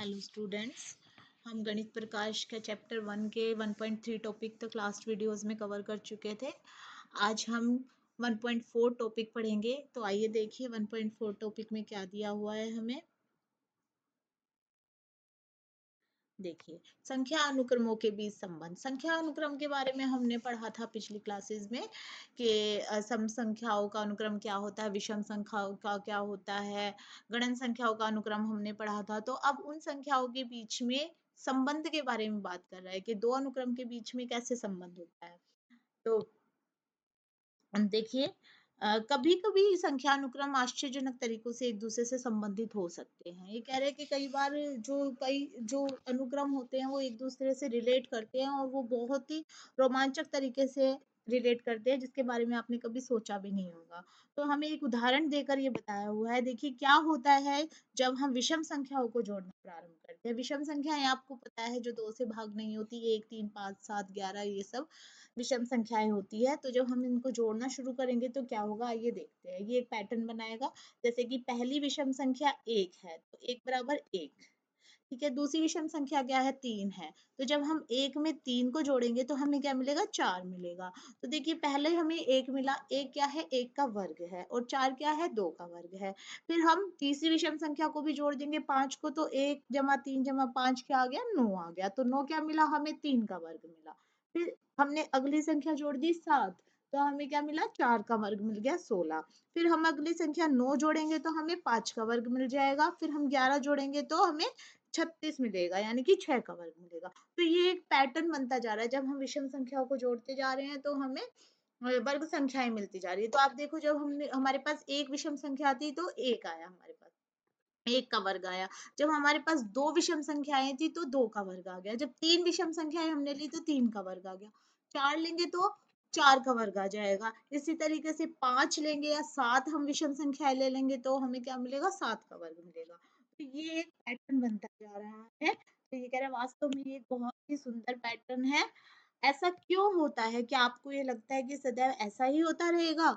Hello students. हम गणित प्रकाश के चैप्टर 1 के 1.3 टॉपिक तक लास्ट वीडियोस में कवर कर चुके थे। आज हम 1.4 टॉपिक पढ़ेंगे। तो आइए देखिए 1.4 टॉपिक में क्या दिया हुआ है हमें। देखिए, संख्या अनुक्रमों के बीच संबंध। संख्या अनुक्रम के बारे में हमने पढ़ा था पिछली क्लासेस में कि सम संख्याओं का अनुक्रम क्या होता है, विषम संख्याओं का क्या होता है, गणन संख्याओं का अनुक्रम हमने पढ़ा था। तो अब उन संख्याओं के बीच में संबंध के बारे में बात कर रहा है कि दो अनुक्रम के बीच में कैसे संबंध होता है। तो देखिए, कभी कभी संख्यानुक्रम आश्चर्यजनक तरीकों से एक दूसरे से संबंधित हो सकते हैं। ये कह रहे हैं कि कई जो अनुक्रम होते हैं वो एक दूसरे से रिलेट करते हैं और वो बहुत ही रोमांचक तरीके से रिलेट करते हैं, जिसके बारे में आपने कभी सोचा भी नहीं होगा। तो हमें एक उदाहरण देकर ये बताया हुआ है। देखिए क्या होता है जब हम विषम संख्याओं को जोड़ना प्रारंभ करते हैं। विषम संख्याएं आपको पता है जो दो से भाग नहीं होती, 1, 3, 5, 7, 11, ये सब विषम संख्याएं होती है। तो जब हम इनको जोड़ना शुरू करेंगे तो क्या होगा, आइए देखते हैं। ये एक पैटर्न बनाएगा। जैसे कि पहली विषम संख्या 1 है तो 1 बराबर 1। ठीक है, दूसरी विषम संख्या क्या है, 3 है। तो जब हम 1 में 3 को जोड़ेंगे तो हमें क्या मिलेगा, 4 मिलेगा। तो देखिए पहले हमें 1 मिला, 1 क्या है, 1 का वर्ग है, और 4 क्या है, 2 का वर्ग है। फिर हम तीसरी विषम संख्या को भी जोड़ देंगे 5 को, तो 1 जमा 3 जमा 5 क्या आ गया, 9 आ गया। तो 9 क्या मिला हमें, 3 का वर्ग मिला। फिर हमने अगली संख्या जोड़ दी 7, तो हमें क्या मिला, 4 का वर्ग मिल गया, 16। फिर हम अगली संख्या 9 जोड़ेंगे तो हमें 5 का वर्ग मिल जाएगा। फिर हम 11 जोड़ेंगे तो हमें 36 मिलेगा, यानी कि 6 का वर्ग मिलेगा। तो ये एक पैटर्न बनता जा रहा है। जब हम विषम संख्याओं को जोड़ते जा रहे हैं तो हमें वर्ग संख्याएं मिलती जा रही है। तो आप देखो, जब हमने हमारे पास एक विषम संख्या थी तो 1 आया हमारे पास, 1 का वर्ग आया। जब हमारे पास दो विषम संख्याएं थी तो 2 का वर्ग आ गया। जब तीन विषम संख्याएं हमने ली तो 3 का वर्ग आ गया। 4 लेंगे तो 4 का वर्ग आ जाएगा। इसी तरीके से 5 लेंगे या 7 हम विषम संख्याएं ले लेंगे तो हमें क्या मिलेगा, 7 का वर्ग मिलेगा। तो ये एक पैटर्न बनता जा रहा है। तो ये कह रहे हैं वास्तव में ये एक बहुत ही सुंदर पैटर्न है। ऐसा क्यों होता है? क्या आपको ये लगता है कि सदैव ऐसा ही होता रहेगा?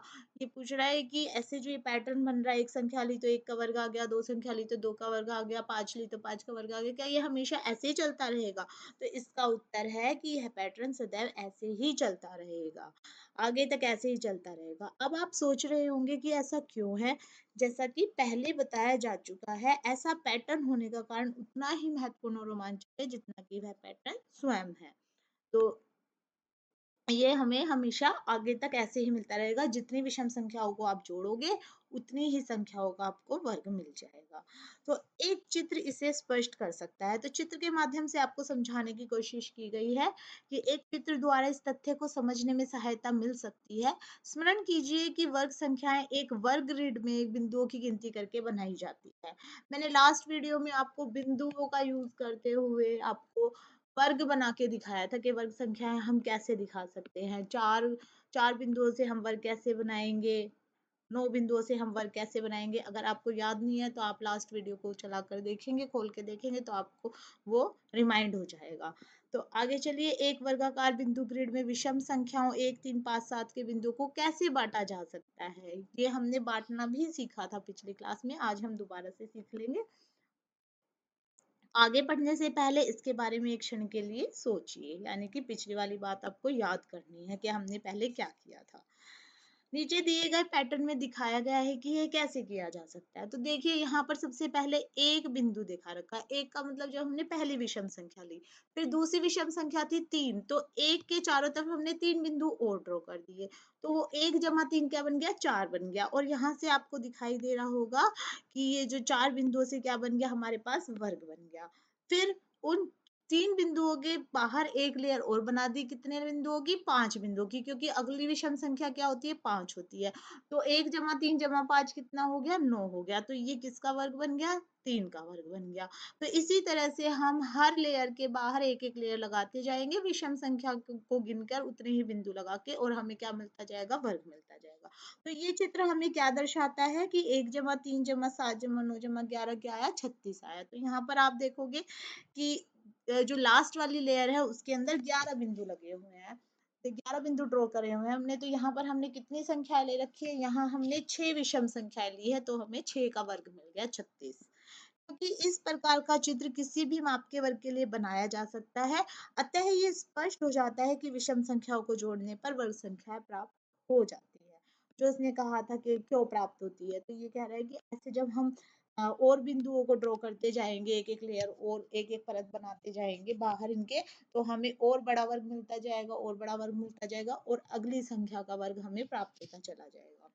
ये पूछ रहा है कि ऐसे जो ये पैटर्न बन रहा है, एक संख्या ली तो 1 का वर्ग आ गया, दो संख्या ली तो 2 का वर्ग आ गया, 5 ली तो 5 का वर्ग आ गया, क्या ये हमेशा ऐसे ही चलता रहेगा? तो इसका उत्तर है कि यह पैटर्न सदैव ऐसे ही चलता रहेगा, आगे तक ऐसे ही चलता रहेगा। अब आप सोच रहे होंगे कि ऐसा क्यों है। जैसा कि पहले बताया जा चुका है, ऐसा पैटर्न होने का कारण उतना ही महत्वपूर्ण और रोमांचक है जितना कि वह पैटर्न स्वयं है। तो ये हमें हमेशा आगे तक ऐसे ही मिलता रहेगा। जितनी विषम संख्याओं को आप जोड़ोगे उतनी ही संख्याओं का आपको वर्ग मिल जाएगा। तो एक चित्र इसे स्पष्ट कर सकता है। तो चित्र के माध्यम से आपको समझाने की कोशिश की गई है कि एक चित्र द्वारा इस तथ्य को समझने में सहायता मिल सकती है। स्मरण कीजिए कि वर्ग संख्याएं एक वर्ग ग्रिड में बिंदुओं की गिनती करके बनाई जाती है। मैंने लास्ट वीडियो में आपको बिंदुओं का यूज करते हुए आपको वर्ग बना के दिखाया था कि वर्ग संख्याएं हम कैसे दिखा सकते हैं। चार चार बिंदुओं से हम वर्ग कैसे बनाएंगे, 9 बिंदुओं से हम वर्ग कैसे बनाएंगे। अगर आपको याद नहीं है तो आप लास्ट वीडियो को चला कर देखेंगे, खोल के देखेंगे तो आपको वो रिमाइंड हो जाएगा। तो आगे चलिए, एक वर्गाकार बिंदु ग्रिड में विषम संख्याओं 1, 3, 5, 7 के बिंदु को कैसे बांटा जा सकता है। ये हमने बांटना भी सीखा था पिछली क्लास में, आज हम दोबारा से सीख लेंगे। आगे बढ़ने से पहले इसके बारे में एक क्षण के लिए सोचिए, यानी कि पिछली वाली बात आपको याद करनी है कि हमने पहले क्या किया था। नीचे दिए गए पैटर्न में दिखाया गया है कि ये कैसे किया जा सकता है। तो देखिए यहाँ पर सबसे पहले एक बिंदु दिखा रखा है। एक का मतलब जब हमने पहली विषम संख्या ली, फिर दूसरी विषम संख्या थी 3, तो एक के चारों तरफ हमने 3 बिंदु और ड्रॉ कर दिए। तो वो 1 जमा 3 क्या बन गया, 4 बन गया। और यहाँ से आपको दिखाई दे रहा होगा कि ये जो 4 बिंदुओं से क्या बन गया, हमारे पास वर्ग बन गया। फिर उन 3 बिंदुओं के बाहर एक लेयर और बना दी, कितने बिंदुओं की, 5 बिंदुओं की, क्योंकि अगली विषम संख्या क्या होती है, 5 होती है। तो 1 जमा 3 जमा 5 कितना हो गया, 9 हो गया। तो ये किसका वर्ग बन गया, 3 का वर्ग बन गया। तो इसी तरह से हम हर लेयर के बाहर एक एक लेयर लगाते जाएंगे, विषम संख्या को गिनकर उतने ही बिंदु लगा के, और हमें क्या मिलता जाएगा, वर्ग मिलता जाएगा। तो ये चित्र हमें क्या दर्शाता है कि 1 जमा 3 जमा 7 जमा 9 जमा 11 क्या आया, 36 आया। तो यहाँ पर आप देखोगे कि जो लास्ट वाली लेयर है उसके अंदर 11 बिंदु लगे हुए हैं। तो 11 बिंदु ड्रॉ करे हुए हैं हमने। तो यहाँ पर हमने कितनी संख्याएं ले रखी है, यहाँ हमने 6 विषम संख्याएं ली है, तो हमें 6 का वर्ग मिल गया, 36। क्योंकि इस प्रकार का चित्र किसी भी माप के वर्ग के लिए बनाया जा सकता है। अतः ये स्पष्ट हो जाता है कि विषम संख्याओं को जोड़ने पर वर्ग संख्या प्राप्त हो जाती है। जो उसने कहा था कि क्यों प्राप्त होती है, तो ये कह रहा है कि ऐसे जब हम और बिंदुओं को ड्रॉ करते जाएंगे, एक एक लेयर और एक एक परत बनाते जाएंगे बाहर इनके, तो हमें और बड़ा वर्ग मिलता जाएगा, और बड़ा वर्ग मिलता जाएगा, और अगली संख्या का वर्ग हमें प्राप्त होता चला जाएगा।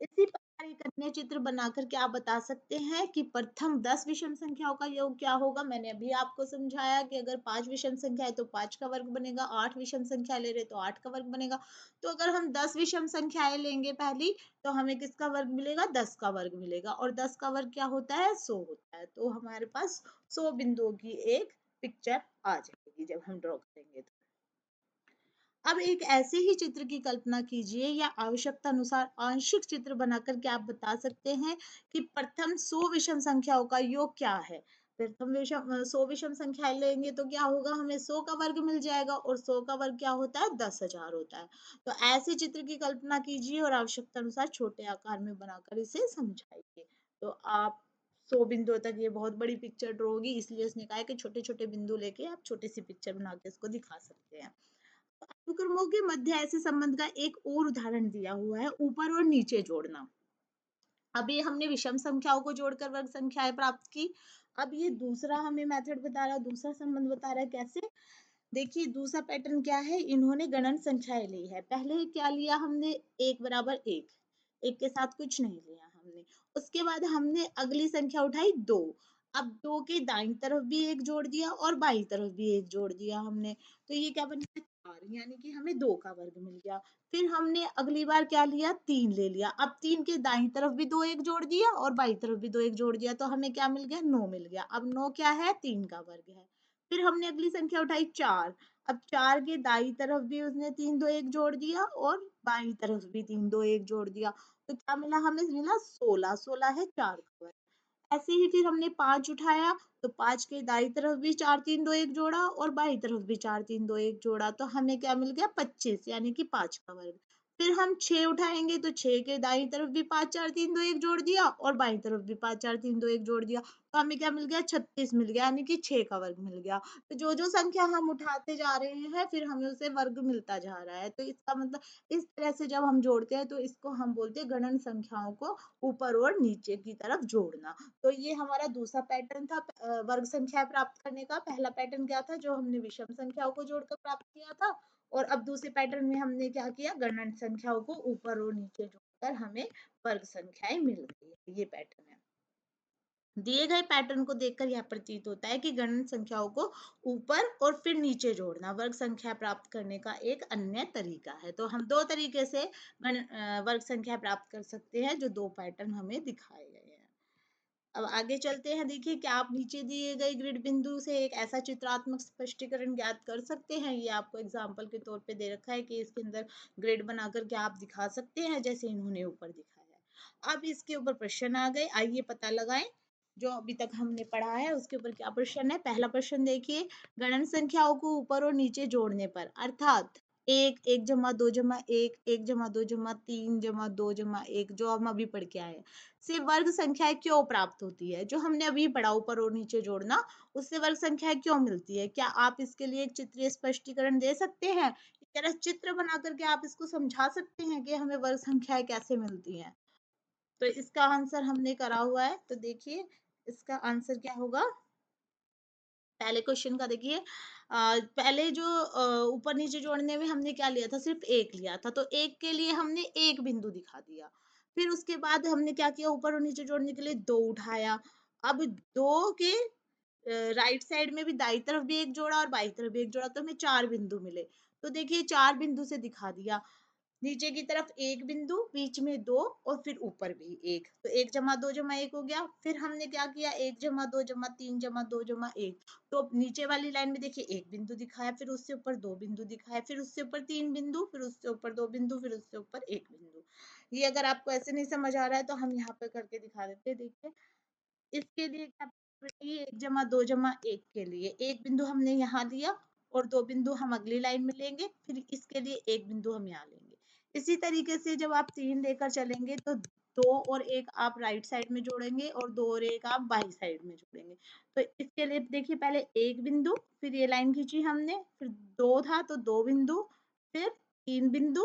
इसी प्रकार एक अन्य चित्र बनाकर क्या बता सकते हैं कि प्रथम 10 विषम संख्याओं का योग क्या होगा। मैंने अभी आपको समझाया कि अगर 5 विषम संख्या है तो 5 का वर्ग बनेगा, 8 विषम संख्या ले रहे तो 8 का वर्ग बनेगा। तो अगर हम 10 विषम संख्याएं लेंगे पहली, तो हमें किसका वर्ग मिलेगा, 10 का वर्ग मिलेगा, और 10 का वर्ग क्या होता है, 100 होता है। तो हमारे पास 100 बिंदुओं की एक पिक्चर आ जाएगी जब हम ड्रॉ करेंगे तो। अब एक ऐसे ही चित्र की कल्पना कीजिए या आवश्यकता अनुसार आंशिक चित्र बनाकर के आप बता सकते हैं कि प्रथम 100 विषम संख्याओं का योग क्या है। प्रथम विषम 100 विषम संख्याएं लेंगे तो क्या होगा, हमें 100 का वर्ग मिल जाएगा, और 100 का वर्ग क्या होता है, 10,000 होता है। तो ऐसे चित्र की कल्पना कीजिए और आवश्यकता अनुसार छोटे आकार में बनाकर इसे समझाइए। तो आप 100 बिंदुओं तक ये बहुत बड़ी पिक्चर ड्रॉ होगी, इसलिए उसने कहा है कि छोटे छोटे बिंदु लेके आप छोटी सी पिक्चर बना के इसको दिखा सकते हैं। अनुक्रमों के मध्य ऐसे संबंध का एक और उदाहरण दिया हुआ है, ऊपर और नीचे जोड़ना। अभी हमने विषम संख्याओं को जोड़कर वर्ग संख्याएं प्राप्त की। अब ये दूसरा हमें मेथड बता रहा है, दूसरा संबंध बता रहा है कैसे। देखिए दूसरा पैटर्न क्या है, इन्होंने गणन संख्याएं ली है। पहले क्या लिया हमने, एक बराबर एक, एक के साथ कुछ नहीं लिया हमने। उसके बाद हमने अगली संख्या उठाई दो। अब दो के दाईं तरफ भी एक जोड़ दिया और बाईं तरफ भी एक जोड़ दिया हमने। तो ये क्या बन गया, चार, यानी कि हमें दो का वर्ग मिल गया। फिर हमने अगली बार क्या लिया, तीन ले लिया। अब तीन के दाईं तरफ भी दो एक जोड़ दिया और बाईं तरफ भी दो एक जोड़ दिया, तो हमें क्या मिल गया, नौ मिल गया। अब नौ क्या है, तीन का वर्ग है। फिर हमने अगली संख्या उठाई चार। अब चार के दाईं तरफ भी उसने तीन दो एक जोड़ दिया और बाईं तरफ भी तीन दो एक जोड़ दिया, तो क्या मिला, हमें मिला 16। 16 है चार का वर्ग। ऐसे ही फिर हमने पांच उठाया, तो पांच के दाईं तरफ भी चार तीन दो एक जोड़ा और बाईं तरफ भी चार तीन दो एक जोड़ा, तो हमें क्या मिल गया, 25, यानी कि पांच का वर्ग। फिर हम छह उठाएंगे, तो छह के दाईं तरफ भी पांच चार तीन दो एक जोड़ दिया और बाईं तरफ भी पांच चार तीन दो एक जोड़ दिया, तो हमें क्या मिल गया, 36 मिल गया, यानी कि छह का वर्ग मिल गया। तो जो जो संख्या हम उठाते जा रहे हैं फिर हमें उसे वर्ग मिलता जा रहा है। तो इसका मतलब इस तरह से जब हम जोड़ते हैं तो इसको हम बोलते हैं गणन संख्याओं को ऊपर और नीचे की तरफ जोड़ना। तो ये हमारा दूसरा पैटर्न था वर्ग संख्या प्राप्त करने का। पहला पैटर्न क्या था, जो हमने विषम संख्याओं को जोड़कर प्राप्त किया था, और अब दूसरे पैटर्न में हमने क्या किया, गणन संख्याओं को ऊपर और नीचे जोड़कर हमें वर्ग संख्याएं मिल गई है। ये पैटर्न है। दिए गए पैटर्न को देखकर यह प्रतीत होता है कि गणन संख्याओं को ऊपर और फिर नीचे जोड़ना वर्ग संख्या प्राप्त करने का एक अन्य तरीका है। तो हम दो तरीके से वर्ग संख्या प्राप्त कर सकते हैं, जो दो पैटर्न हमें दिखाए गए हैं। अब आगे चलते हैं। देखिए क्या आप नीचे दिए गए ग्रिड बिंदु से एक ऐसा चित्रात्मक स्पष्टीकरण ज्ञात कर सकते हैं। ये आपको एग्जाम्पल के तौर पे दे रखा है कि इसके अंदर ग्रिड बनाकर क्या आप दिखा सकते हैं, जैसे इन्होंने ऊपर दिखाया है। अब इसके ऊपर प्रश्न आ गए, आइए पता लगाएं। जो अभी तक हमने पढ़ा है उसके ऊपर क्या प्रश्न है। पहला प्रश्न देखिए, गणन संख्याओं को ऊपर और नीचे जोड़ने पर, अर्थात एक, एक जमा दो जमा एक, एक जमा दो जमा तीन जमा दो जमा एक, जो हम अभी पढ़ के आए, से वर्ग संख्याएं क्यों प्राप्त होती है। जो हमने अभी पढ़ा ऊपर और नीचे जोड़ना, उससे वर्ग संख्याएं क्यों मिलती है। क्या आप इसके लिए एक चित्रीय स्पष्टीकरण दे सकते हैं, इस तरह चित्र बना करके आप इसको समझा सकते हैं कि हमें वर्ग संख्याएं कैसे मिलती हैं। तो इसका आंसर हमने करा हुआ है। तो देखिए इसका आंसर क्या होगा। पहले क्वेश्चन का देखिए, पहले जो ऊपर नीचे जोड़ने में हमने क्या लिया था, सिर्फ एक लिया था, तो एक के लिए हमने एक बिंदु दिखा दिया। फिर उसके बाद हमने क्या किया, ऊपर और नीचे जोड़ने के लिए दो उठाया। अब दो के राइट साइड में भी दाई तरफ भी एक जोड़ा और बाई तरफ भी एक जोड़ा, तो हमें चार बिंदु मिले। तो देखिए चार बिंदु से दिखा दिया, नीचे की तरफ एक बिंदु, बीच में दो, और फिर ऊपर भी एक, तो एक जमा दो जमा एक हो गया। फिर हमने क्या किया, एक जमा दो जमा तीन जमा दो जमा एक, तो नीचे वाली लाइन में देखिए एक बिंदु दिखाया, फिर उससे ऊपर दो बिंदु दिखाया, फिर उससे ऊपर तीन बिंदु, फिर उससे ऊपर दो बिंदु, फिर उससे ऊपर एक बिंदु। ये अगर आपको ऐसे नहीं समझ आ रहा है तो हम यहाँ पे करके दिखा देते हैं। देखिए इसके लिए क्या, एक जमा दो जमा एक के लिए एक बिंदु हमने यहाँ लिया और दो बिंदु हम अगली लाइन में लेंगे, फिर इसके लिए एक बिंदु हम यहाँ लेंगे। इसी तरीके से जब आप तीन लेकर चलेंगे तो 2 और 1 आप राइट साइड में जोड़ेंगे और 2 और 1 आप बाई साइड में जोड़ेंगे। तो इसके लिए देखिए पहले 1 बिंदु, फिर ये लाइन खींची हमने, फिर 2 था तो 2 बिंदु, फिर 3 बिंदु,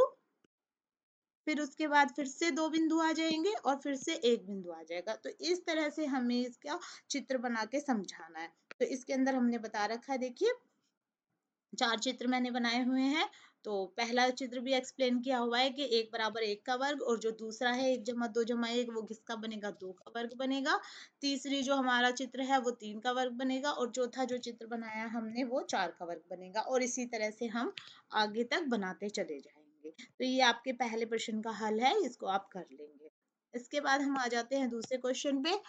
फिर उसके बाद फिर से 2 बिंदु आ जाएंगे और फिर से 1 बिंदु आ जाएगा। तो इस तरह से हमें इसका चित्र बना के समझाना है। तो इसके अंदर हमने बता रखा है, देखिए 4 चित्र मैंने बनाए हुए हैं। तो पहला चित्र भी एक्सप्लेन किया हुआ है कि 1 बराबर 1 का वर्ग, और जो दूसरा है 1 जमा 2 जमा 1 वो किसका बनेगा, 2 का वर्ग बनेगा। तीसरी जो हमारा चित्र है वो 3 का वर्ग बनेगा, और चौथा जो चित्र बनाया हमने वो 4 का वर्ग बनेगा, और इसी तरह से हम आगे तक बनाते चले जाएंगे। तो ये आपके पहले प्रश्न का हल है, इसको आप कर लेंगे। इसके बाद हम आ जाते हैं दूसरे क्वेश्चन पे।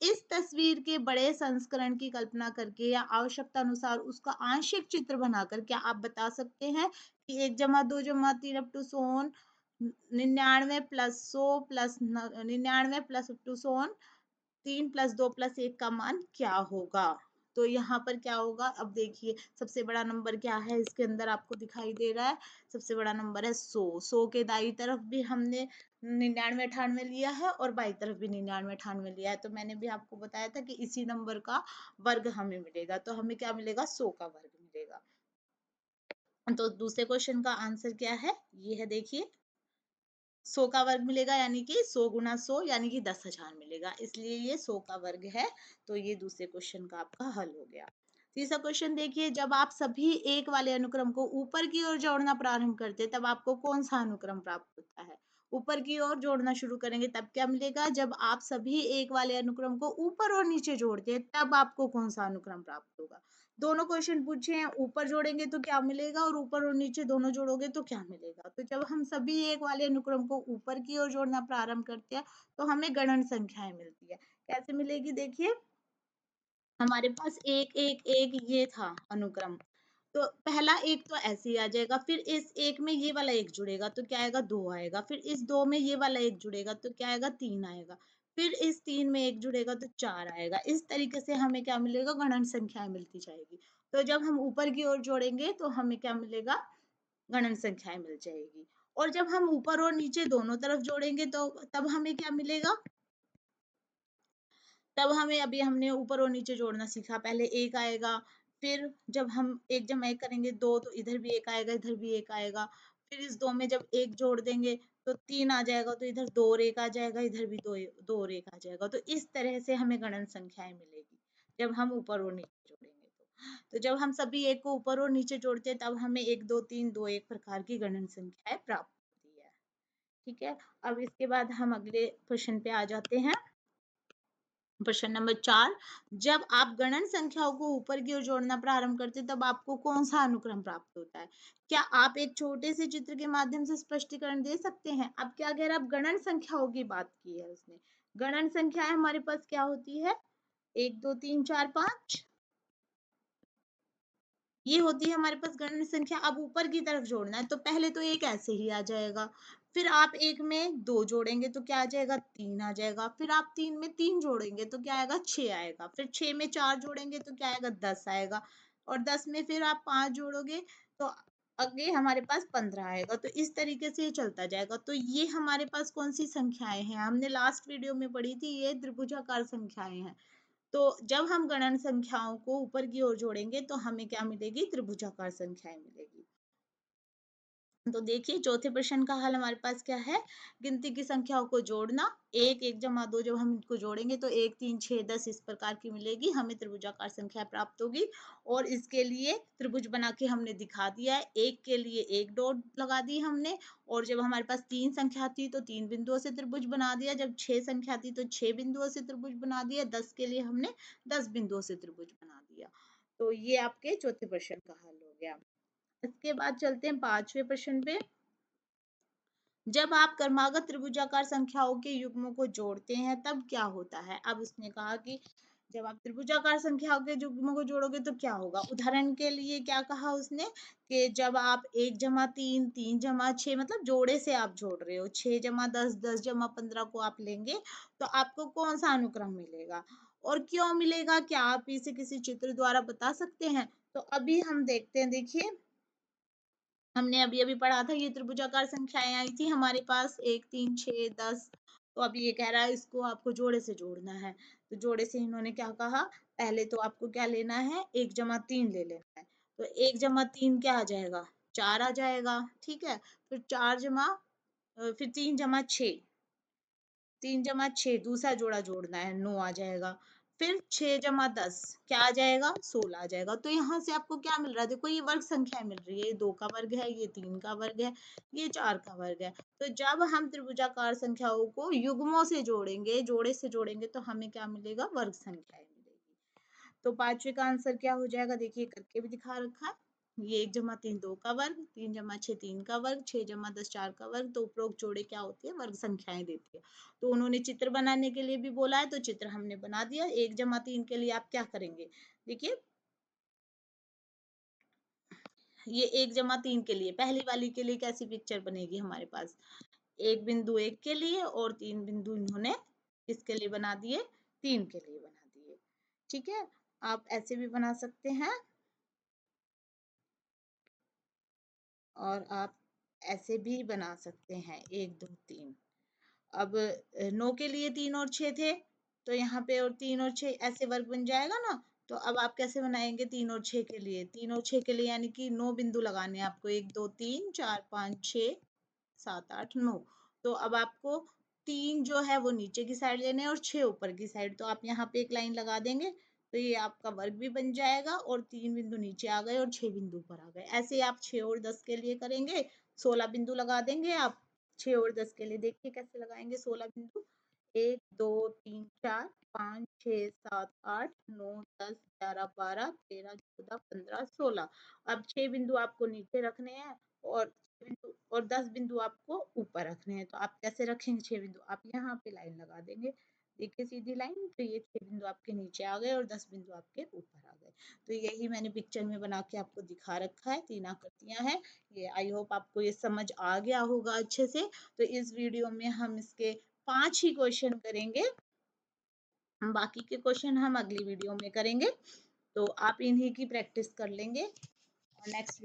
इस तस्वीर के बड़े संस्करण की कल्पना करके या आवश्यकता अनुसार उसका आंशिक चित्र बनाकर क्या आप बता सकते हैं कि 1 जमा 2 जमा 3 अप टू सोन 99 plus 100 plus 99 plus up to सोन 3 प्लस 2 प्लस 1 का मान क्या होगा। तो यहाँ पर क्या होगा, अब देखिए सबसे बड़ा नंबर क्या है इसके अंदर आपको दिखाई दे रहा है, सबसे बड़ा नंबर है 100। 100 के दाई तरफ भी हमने 99 98 लिया है और बाई तरफ भी 99 98 लिया है। तो मैंने भी आपको बताया था कि इसी नंबर का वर्ग हमें मिलेगा, तो हमें क्या मिलेगा, 100 का वर्ग मिलेगा। तो दूसरे क्वेश्चन का आंसर क्या है, ये है देखिए 100 का वर्ग मिलेगा, यानी कि 100 गुना 100 यानी कि 10,000 मिलेगा, इसलिए ये 100 का वर्ग है। तो ये दूसरे क्वेश्चन का आपका हल हो गया। तीसरा क्वेश्चन देखिए, जब आप सभी एक वाले अनुक्रम को ऊपर की ओर जोड़ना प्रारंभ करते तब आपको कौन सा अनुक्रम प्राप्त होता है। ऊपर की ओर जोड़ना शुरू करेंगे तब क्या मिलेगा, जब आप सभी एक वाले अनुक्रम को ऊपर और नीचे जोड़ते हैं तब आपको कौन सा अनुक्रम प्राप्त होगा। दोनों क्वेश्चन पूछे हैं, ऊपर जोड़ेंगे तो क्या मिलेगा और ऊपर और नीचे दोनों जोड़ोगे तो क्या मिलेगा। तो जब हम सभी एक वाले अनुक्रम को ऊपर की ओर जोड़ना प्रारंभ करते हैं तो हमें गणन संख्याएं मिलती है। कैसे मिलेगी, देखिए हमारे पास एक एक एक ये था अनुक्रम, तो पहला एक तो ऐसे ही आ जाएगा, फिर इस एक में ये वाला एक जुड़ेगा तो क्या आएगा, 2 आएगा, फिर इस 2 में ये वाला एक जुड़ेगा तो क्या आएगा, 3 आएगा, फिर इस 3 में एक जुड़ेगा तो 4 आएगा। इस तरीके से हमें क्या मिलेगा, गणन संख्याएं मिलती जाएगी। तो जब हम ऊपर की ओर जोड़ेंगे तो हमें क्या मिलेगा, गणन संख्याएं मिल जाएगी। और जब हम ऊपर और नीचे दोनों तरफ जोड़ेंगे तो तब हमें क्या मिलेगा, तब हमें अभी हमने ऊपर और नीचे जोड़ना सीखा, पहले एक आएगा, फिर जब हम एक जमा एक करेंगे 2 तो इधर भी एक आएगा, इधर भी एक आएगा, फिर इस 2 में जब एक जोड़ देंगे तो 3 आ जाएगा, तो इधर 2 और 1 आ जाएगा, इधर भी 2 और 1 आ जाएगा। तो इस तरह से हमें गणन संख्याएं मिलेगी जब हम ऊपर और नीचे जोड़ेंगे। तो जब हम सभी एक को ऊपर और नीचे जोड़ते हैं तब हमें 1 2 3 2 1 प्रकार की गणन संख्याएं प्राप्त होती है। ठीक है, अब इसके बाद हम अगले क्वेश्चन पे आ जाते हैं। प्रश्न नंबर 4, जब आप गणन संख्याओं को ऊपर की ओर जोड़ना प्रारंभ करते हैं तब आपको कौन सा अनुक्रम प्राप्त होता है। क्या आप एक छोटे से चित्र के माध्यम से स्पष्टीकरण दे सकते हैं। अब क्या कह रहा है, अब गणन संख्याओं की बात की है उसने। गणन संख्याएं हमारे पास क्या होती है, 1 2 3 4 5, ये होती है हमारे पास गणन संख्या। अब ऊपर की तरफ जोड़ना है तो पहले तो एक ऐसे ही आ जाएगा, फिर आप एक में 2 जोड़ेंगे तो क्या आ जाएगा, 3 आ जाएगा, फिर आप 3 में 3 जोड़ेंगे तो क्या आएगा, 6 आएगा, फिर 6 में 4 जोड़ेंगे तो क्या आएगा, 10 आएगा, और 10 में फिर आप 5 जोड़ोगे तो आगे हमारे पास 15 आएगा। तो इस तरीके से ये चलता जाएगा। तो ये हमारे पास कौन सी संख्याएं हैं, हमने लास्ट वीडियो में पढ़ी थी, ये त्रिभुजाकार संख्याएं हैं। तो जब हम गणन संख्याओं को ऊपर की ओर जोड़ेंगे तो हमें क्या मिलेगी, त्रिभुजाकार संख्याएं मिलेगी। तो देखिए चौथे प्रश्न का हल हमारे पास क्या है, गिनती की संख्याओं को जोड़ना। 1 1 जमा 2 जब हम इनको जोड़ेंगे तो 1 3 6 10 इस प्रकार की मिलेगी, हमें त्रिभुजाकार संख्या प्राप्त होगी। और इसके लिए त्रिभुज बना के हमने दिखा दिया है, एक के लिए एक डॉट लगा दी हमने, और जब हमारे पास 3 संख्या थी तो 3 बिंदुओं से त्रिभुज बना दिया, जब 6 संख्या थी तो 6 बिंदुओं से त्रिभुज बना दिया, 10 के लिए हमने 10 बिंदुओं से त्रिभुज बना दिया। तो ये आपके चौथे प्रश्न का हल हो गया। इसके बाद चलते हैं पांचवें प्रश्न पे। जब आप क्रमागत त्रिभुजाकार संख्याओं के युग्मों को जोड़ते हैं तब क्या होता है। अब उसने कहा कि जब आप त्रिभुजाकार संख्याओं के युग्मों को जोड़ोगे तो क्या होगा। उदाहरण के लिए क्या कहा उसने कि जब आप 1 जमा 3 3 जमा 6 मतलब जोड़े से आप जोड़ रहे हो, 6 जमा 10 10 जमा 15 को आप लेंगे तो आपको कौन सा अनुक्रम मिलेगा और क्यों मिलेगा, क्या आप इसे किसी चित्र द्वारा बता सकते हैं। तो अभी हम देखते हैं, देखिए हमने अभी अभी पढ़ा था, ये त्रिभुजाकार संख्याएं आई थी हमारे पास 1 3 6 10 तो अब ये कह रहा है इसको आपको जोड़े से जोड़ना है। तो जोड़े से इन्होंने क्या कहा, पहले तो आपको क्या लेना है, 1 जमा 3 ले लेना है। तो 1 जमा 3 क्या आ जाएगा, 4 आ जाएगा, ठीक है। फिर 4 जमा फिर 3 जमा 6, 3 जमा 6 दूसरा जोड़ा जोड़ना है, 9 आ जाएगा। फिर 6 जमा 10 क्या आ जाएगा, 16 आ जाएगा। तो यहाँ से आपको क्या मिल रहा है, देखो ये वर्ग संख्या मिल रही है, ये 2 का वर्ग है, ये 3 का वर्ग है, ये 4 का वर्ग है। तो जब हम त्रिभुजाकार संख्याओं को युग्मों से जोड़ेंगे, जोड़े से जोड़ेंगे, तो हमें क्या मिलेगा, वर्ग संख्याएं मिलेगी। तो पांचवे का आंसर क्या हो जाएगा, देखिए करके भी दिखा रखा है। ये 1 जमा 3 2 का वर्ग, 3 जमा 6 3 का वर्ग, 6 जमा 10 4 का वर्ग। तो उपरोक्त जोड़े क्या होती है, वर्ग संख्याएं देती है। तो उन्होंने चित्र बनाने के लिए भी बोला है, तो चित्र हमने बना दिया। 1 जमा 3 के लिए आप क्या करेंगे, देखिए ये 1 जमा 3 के लिए, पहली वाली के लिए कैसी पिक्चर बनेगी हमारे पास, 1 बिंदु 1 के लिए और 3 बिंदु इन्होंने किसके लिए बना दिए, 3 के लिए बना दिए। ठीक है, आप ऐसे भी बना सकते हैं और आप ऐसे भी बना सकते हैं, 1 2 3। अब 9 के लिए 3 और 6 थे, तो यहाँ पे और 3 और 6 ऐसे वर्ग बन जाएगा ना। तो अब आप कैसे बनाएंगे, 3 और 6 के लिए, 3 और 6 के लिए यानी कि 9 बिंदु लगाने हैं आपको, 1 2 3 4 5 6 7 8 9। तो अब आपको 3 जो है वो नीचे की साइड लेने हैं और 6 ऊपर की साइड। तो आप यहाँ पे एक लाइन लगा देंगे, तो ये आपका वर्ग भी बन जाएगा और 3 बिंदु नीचे आ गए और 6 बिंदु ऊपर आ गए। ऐसे आप 6 और 10 के लिए करेंगे, 16 बिंदु लगा देंगे आप। 6 और 10 के लिए देखिए कैसे लगाएंगे 16 बिंदु, 1 2 3 4 5 6 7 8 9 10 11 12 13 14 15 16। अब 6 बिंदु आपको नीचे रखने हैं और बिंदु और 10 बिंदु आपको ऊपर रखने हैं। तो आप कैसे रखेंगे 6 बिंदु, आप यहाँ पे लाइन लगा देंगे, देखिए सीधी लाइन। तो ये 6 बिंदु आपके नीचे आ गए और 10 बिंदु आपके ऊपर आ गए। तो यही मैंने पिक्चर में बना के आपको दिखा रखा है, 3 आकृतियां हैं ये। आई होप आपको ये समझ आ गया होगा अच्छे से। तो इस वीडियो में हम इसके 5 ही क्वेश्चन करेंगे, हम बाकी के क्वेश्चन हम अगली वीडियो में करेंगे। तो आप इन्हीं की प्रैक्टिस कर लेंगे और नेक्स्ट